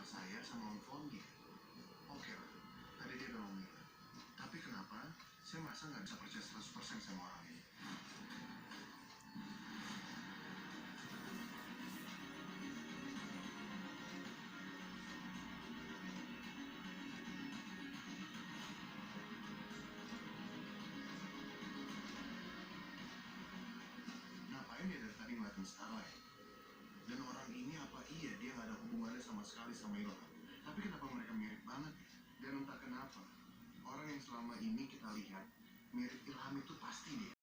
antara saya sama Om Fondi. Oke lah, tadi dia udah ngomong. Tapi kenapa saya masa nggak bisa percaya 100% sama orang ini? Ngapain dia dari tadi ngeliatin Starlight? Dan orang ini apa iya dia nggak ada hubungannya sama sekali sama Ilham? Tapi kenapa mereka mirip banget ya? Dan entah kenapa, orang yang selama ini kita lihat mirip Ilham itu pasti dia.